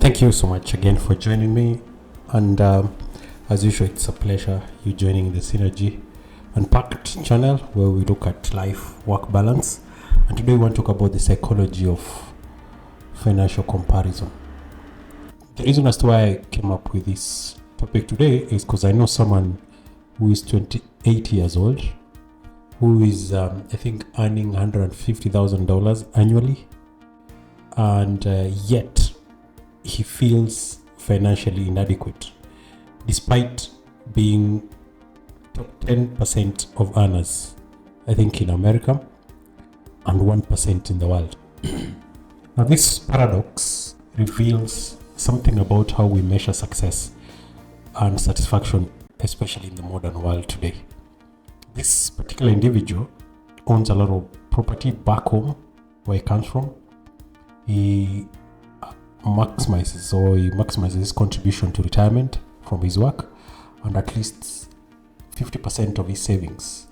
Thank you so much again for joining me. And as usual, it's a pleasure you joining the Synergy Unpacked channel where we look at life-work balance. And today we want to talk about the psychology of financial comparison. The reason as to why I came up with this topic today is because I know someone who is 28 years old, who is, I think, earning $150,000 annually, and yet he feels financially inadequate, despite being top 10% of earners, I think, in America, and 1% in the world. Now, this paradox reveals something about how we measure success and satisfaction, especially in the modern world today. This particular individual owns a lot of property back home where he comes from. He maximizes his contribution to retirement from his work, and at least 50% of his savings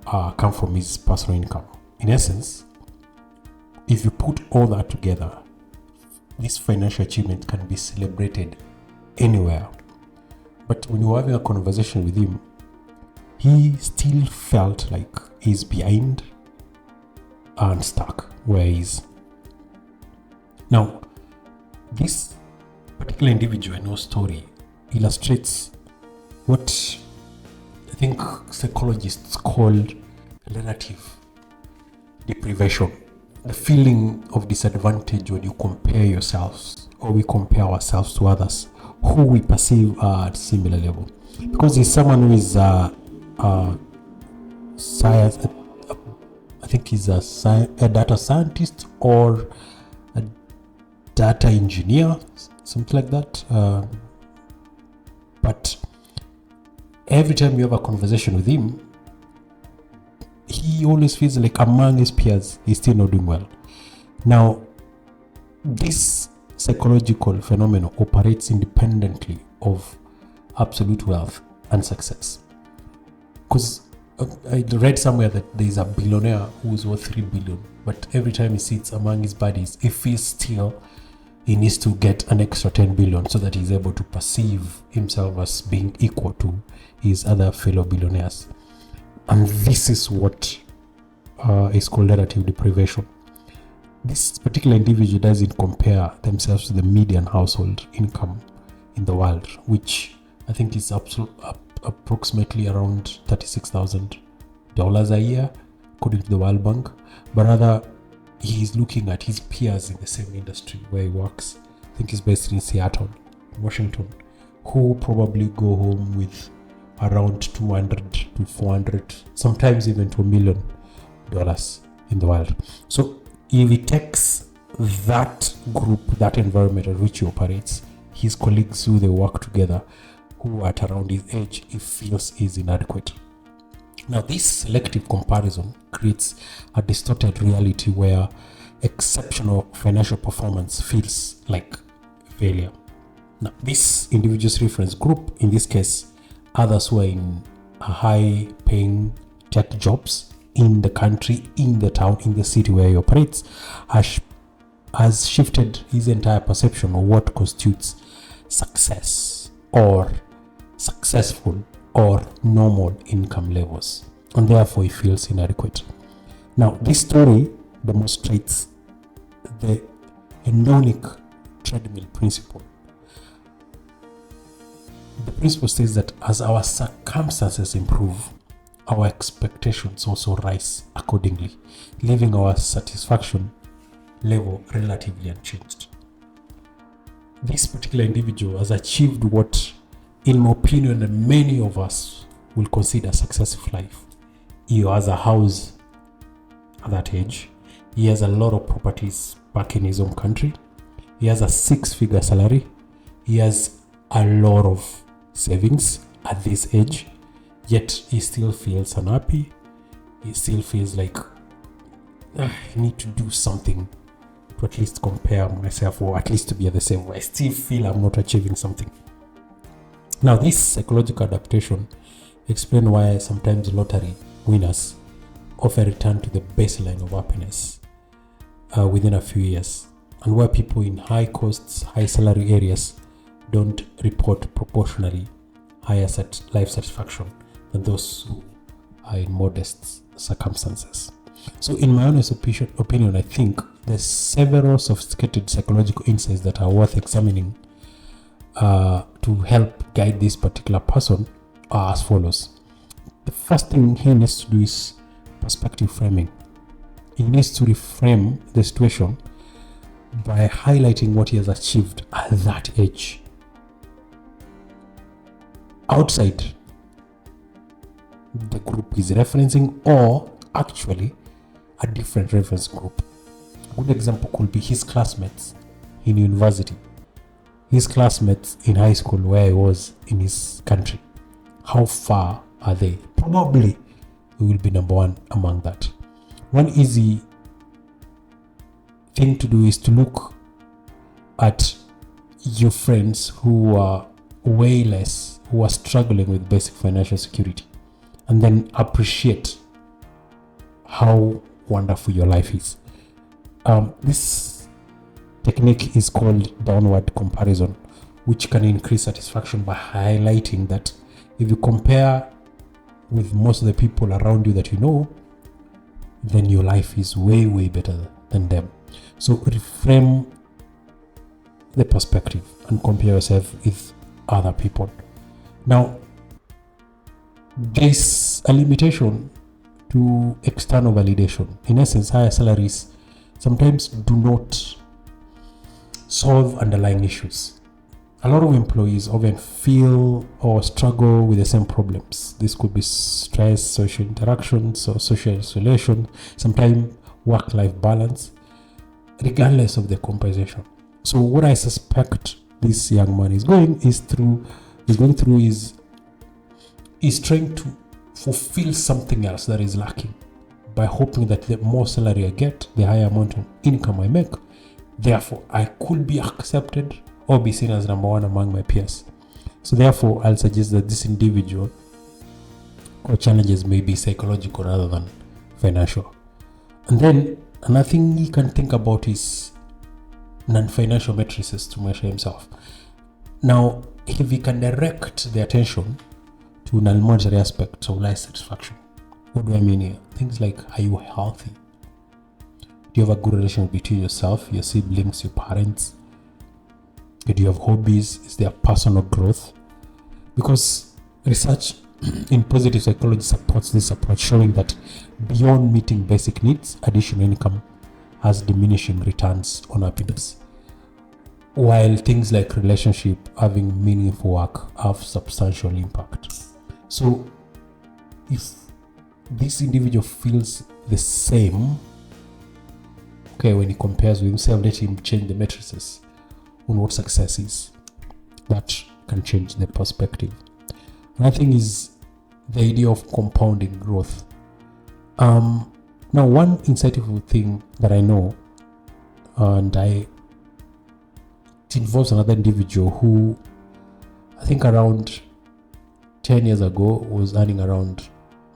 come from his personal income. In essence, if you put all that together, this financial achievement can be celebrated anywhere. But when you were having a conversation with him, he still felt like he's behind and stuck where he is. Now, this particular individual in our story illustrates what I think psychologists call relative deprivation, the feeling of disadvantage when you compare yourselves, or we compare ourselves to others who we perceive are at similar level. Because he's someone who is science, I think he's a data scientist or a data engineer, something like that. But every time you have a conversation with him, he always feels like among his peers, he's still not doing well. Now, this psychological phenomenon operates independently of absolute wealth and success. Because I read somewhere that there is a billionaire who's worth 3 billion, but every time he sits among his buddies, he feels still he needs to get an extra 10 billion so that he's able to perceive himself as being equal to his other fellow billionaires. And this is what is called relative deprivation. This particular individual doesn't compare themselves to the median household income in the world, which I think is approximately around $36,000 a year, according to the World Bank. But rather, he is looking at his peers in the same industry where he works. I think he's based in Seattle, Washington, who probably go home with around 200 to 400, sometimes even to $1 million in the world. So if he takes that group, that environment in which he operates, his colleagues who they work together, who are at around his age, he feels is inadequate. Now, this selective comparison creates a distorted reality where exceptional financial performance feels like failure. Now, this individual's reference group, in this case, others who are in high-paying tech jobs in the country, in the town, in the city where he operates, has shifted his entire perception of what constitutes success or successful or normal income levels, and therefore he feels inadequate. Now, this story demonstrates the hedonic treadmill principle. The principle says that as our circumstances improve, our expectations also rise accordingly, leaving our satisfaction level relatively unchanged. This particular individual has achieved what, in my opinion, many of us will consider a successful life. He has a house at that age. He has a lot of properties back in his own country. He has a 6-figure salary. He has a lot of savings at this age. Yet he still feels unhappy. He still feels like I need to do something to at least compare myself, or at least to be at the same way. I still feel I'm not achieving something. Now, this psychological adaptation explains why sometimes lottery winners often return to the baseline of happiness within a few years, and where people in high costs, high salary areas don't report proportionally higher life satisfaction than those who are in modest circumstances. So in my honest opinion, I think there's several sophisticated psychological insights that are worth examining to help guide this particular person are as follows. The first thing he needs to do is perspective framing. He needs to reframe the situation by highlighting what he has achieved at that age. Outside the group he's referencing, or actually a different reference group. A good example could be his classmates in university, his classmates in high school where he was in his country. How far are they? Probably he will be number one among that. One easy thing to do is to look at your friends who are way less, who are struggling with basic financial security, and then appreciate how wonderful your life is. This technique is called downward comparison, which can increase satisfaction by highlighting that if you compare with most of the people around you that you know, then your life is way, way better than them. So reframe the perspective and compare yourself with other people. Now, there's a limitation to external validation. In essence, higher salaries sometimes do not solve underlying issues. A lot of employees often feel or struggle with the same problems. This could be stress, social interactions, or social isolation, sometimes work-life balance, regardless of the compensation. So what I suspect this young man is going through is trying to fulfill something else that is lacking by hoping that the more salary I get, the higher amount of income I make, therefore I could be accepted or be seen as number one among my peers. So therefore, I'll suggest that this individual or challenges may be psychological rather than financial. And then another thing he can think about is non-financial matrices to measure himself. Now, if he can direct the attention to non-monetary aspects of life satisfaction, what do I mean here? Things like, are you healthy? Do you have a good relation between yourself, your siblings, your parents? Do you have hobbies? Is there personal growth? Because research in positive psychology supports this approach, showing that beyond meeting basic needs, additional income has diminishing returns on happiness, while things like relationship, having meaningful work, have substantial impact. So if this individual feels the same, okay, when he compares with himself, let him change the matrices on what success is. That can change the perspective. Another thing is the idea of compounding growth. Now, one insightful thing that I know, and it involves another individual who I think around 10 years ago was earning around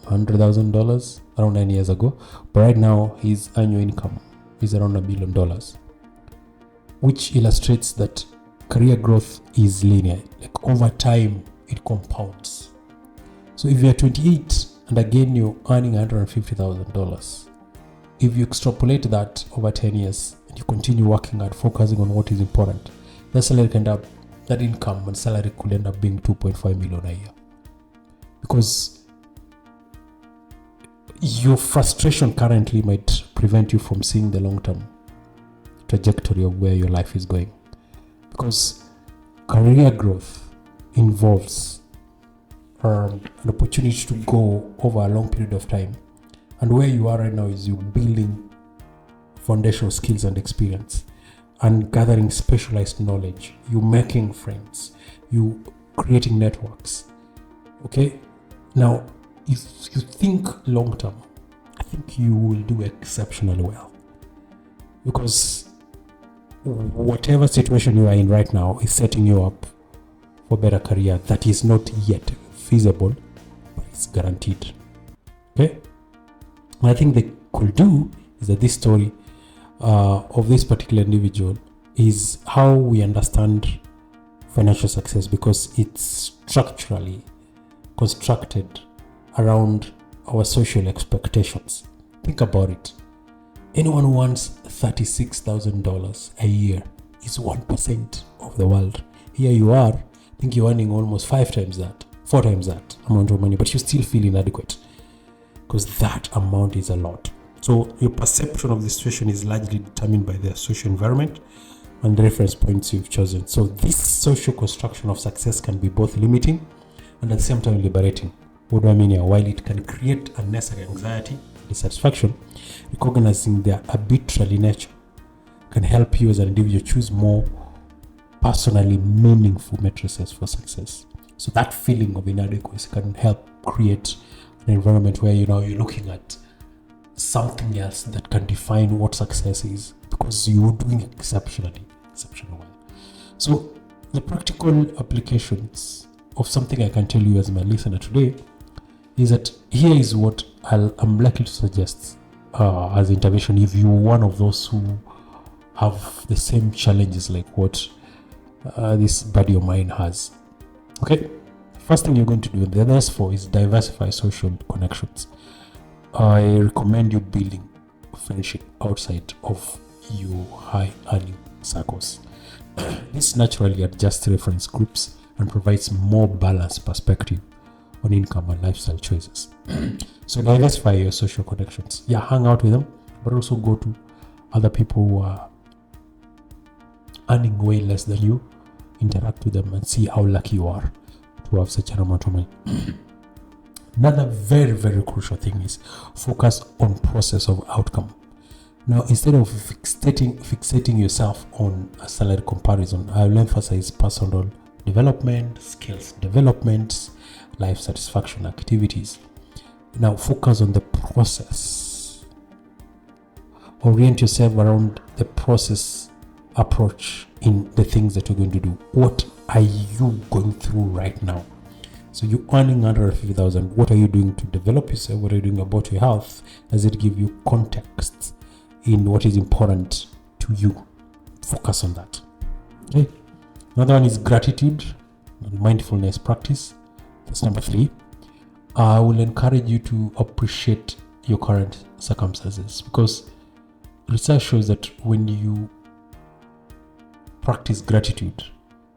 $100,000, around 9 years ago, but right now his annual income is around $1 billion, which illustrates that career growth is linear. Like over time, it compounds. So if you're 28 and again you're earning $150,000, if you extrapolate that over 10 years and you continue working at focusing on what is important, that income and salary could end up being 2.5 million a year. Because your frustration currently might prevent you from seeing the long-term trajectory of where your life is going. Because career growth involves an opportunity to go over a long period of time. And where you are right now is you building foundational skills and experience and gathering specialized knowledge. You making friends. You creating networks. Okay? Now, if you think long term, I think you will do exceptionally well. Because whatever situation you are in right now is setting you up for a better career that is not yet feasible, but it's guaranteed. Okay? What I think they could do is that this story of this particular individual is how we understand financial success, because it's structurally constructed around our social expectations. Think about it. Anyone who wants $36,000 a year is 1% of the world. Here you are, I think you're earning almost 4 times that amount of money, but you still feel inadequate because that amount is a lot. So your perception of the situation is largely determined by the social environment and the reference points you've chosen. So this social construction of success can be both limiting and at the same time liberating. What do I mean here? While it can create unnecessary anxiety, dissatisfaction, recognizing their arbitrary nature can help you as an individual choose more personally meaningful matrices for success. So that feeling of inadequacy can help create an environment where you're looking at something else that can define what success is, because you're doing exceptionally well. So the practical applications of something I can tell you as my listener today is that here is what I'm likely to suggest as intervention if you're one of those who have the same challenges like what this buddy of mine has. Okay, first thing you're going to do, the others for, is diversify social connections. I recommend you building friendship outside of your high earning circles. This naturally adjusts reference groups and provides more balanced perspective on income and lifestyle choices. So diversify your social connections. Yeah, hang out with them, but also go to other people who are earning way less than you. Interact with them and see how lucky you are to have such an amount of money. Another very, very crucial thing is focus on process of outcome. Now, instead of fixating yourself on a salary comparison, I will emphasize personal development, skills development, life satisfaction activities. Now, focus on the process. Orient yourself around the process approach in the things that you're going to do. What are you going through right now? So you're earning 150,000. What are you doing to develop yourself? What are you doing about your health? Does it give you context in what is important to you? Focus on that. Okay. Another one is gratitude and mindfulness practice. That's number 3. I will encourage you to appreciate your current circumstances, because research shows that when you practice gratitude,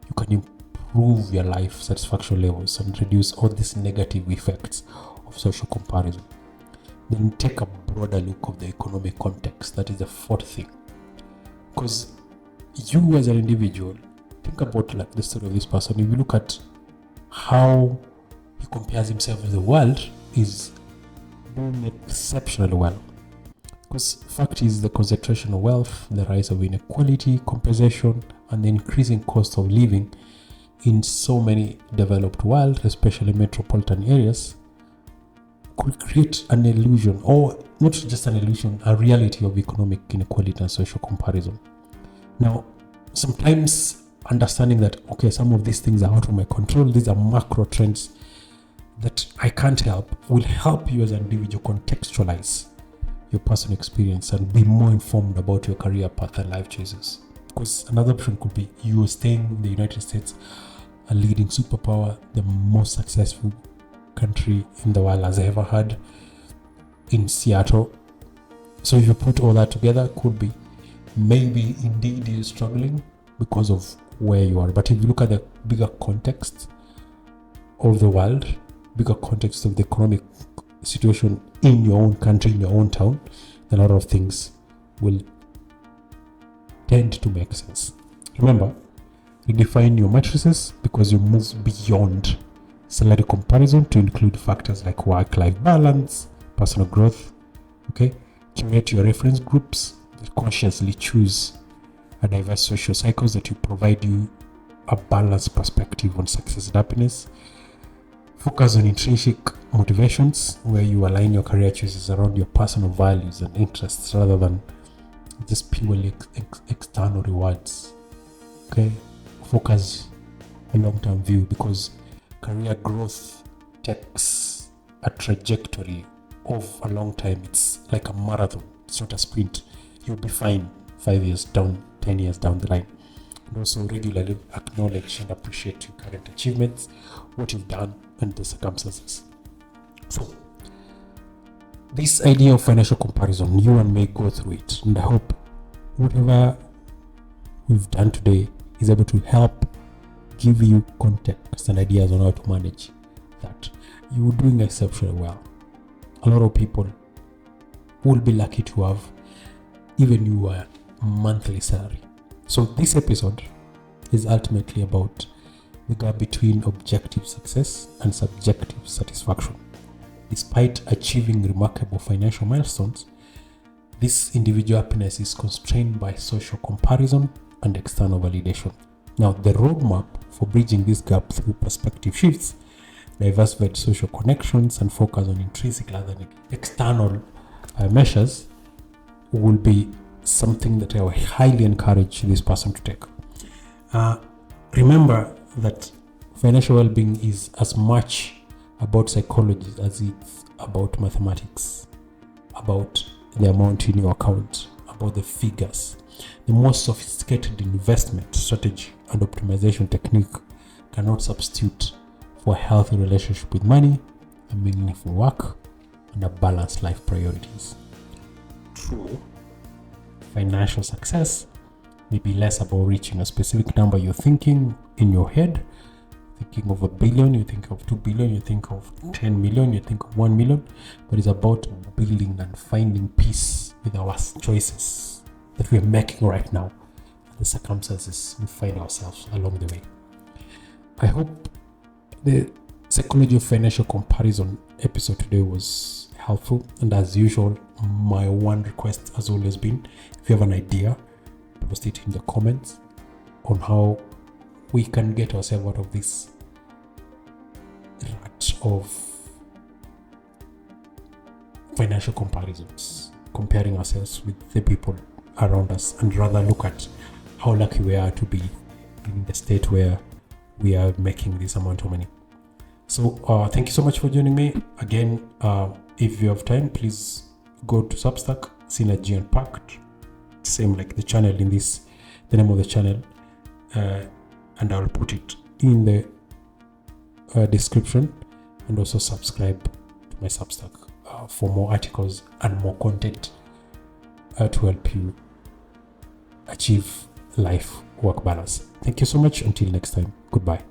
you can improve your life satisfaction levels and reduce all these negative effects of social comparison. Then take a broader look of the economic context. That is the 4th thing. Because you as an individual, think about like the story of this person. If you look at how he compares himself with the world, is doing exceptionally well. Because fact is, the concentration of wealth, the rise of inequality, compensation, and the increasing cost of living in so many developed world, especially metropolitan areas, could create an illusion, or not just an illusion, a reality of economic inequality and social comparison. Now, sometimes understanding that, okay, some of these things are out of my control, these are macro trends that I can't help, will help you as an individual contextualize your personal experience and be more informed about your career path and life choices. Because another option could be you staying in the United States, a leading superpower, the most successful country in the world as I ever had, in Seattle. So if you put all that together, could be maybe indeed you're struggling because of where you are. But if you look at the bigger context of the world, bigger context of the economic situation in your own country, in your own town, then a lot of things will tend to make sense. Remember, redefine your matrices, because you move beyond salary comparison to include factors like work-life balance, personal growth. Okay, curate your reference groups, consciously choose a diverse social cycles that will provide you a balanced perspective on success and happiness. Focus on intrinsic motivations, where you align your career choices around your personal values and interests rather than just purely external rewards. Okay, focus a long-term view, because career growth takes a trajectory of a long time. It's like a marathon, it's not a sprint. you'll be fine 5 years down, 10 years down the line. And also regularly acknowledge and appreciate your current achievements, what you've done, and the circumstances. So, this idea of financial comparison, you and me go through it, and I hope whatever we've done today is able to help give you context and ideas on how to manage that. You're doing exceptionally well. A lot of people will be lucky to have even your monthly salary. So this episode is ultimately about the gap between objective success and subjective satisfaction. Despite achieving remarkable financial milestones, this individual happiness is constrained by social comparison and external validation. Now, the roadmap for bridging this gap through perspective shifts, diversified social connections, and focus on intrinsic rather than external measures will be something that I will highly encourage this person to take. Remember that financial well-being is as much about psychology as it's about mathematics, about the amount in your account, about the figures. The most sophisticated investment strategy and optimization technique cannot substitute for a healthy relationship with money, a meaningful work, and a balanced life priorities. True, financial success may be less about reaching a specific number you're thinking in your head. Thinking of $1 billion, you think of $2 billion, you think of 10 million, you think of 1 million, but it's about building and finding peace with our choices that we're making right now, the circumstances we find ourselves along the way. I hope the psychology of financial comparison episode today was helpful, and as usual, my one request has always been, if you have an idea, post it in the comments on how we can get ourselves out of this rut of financial comparisons, comparing ourselves with the people around us, and rather look at how lucky we are to be in the state where we are making this amount of money. So thank you so much for joining me again. If you have time, please go to Substack, Synergy Unpacked, same like the channel in this, the name of the channel, and I'll put it in the description, and also subscribe to my Substack for more articles and more content to help you achieve life-work balance. Thank you so much. Until next time, goodbye.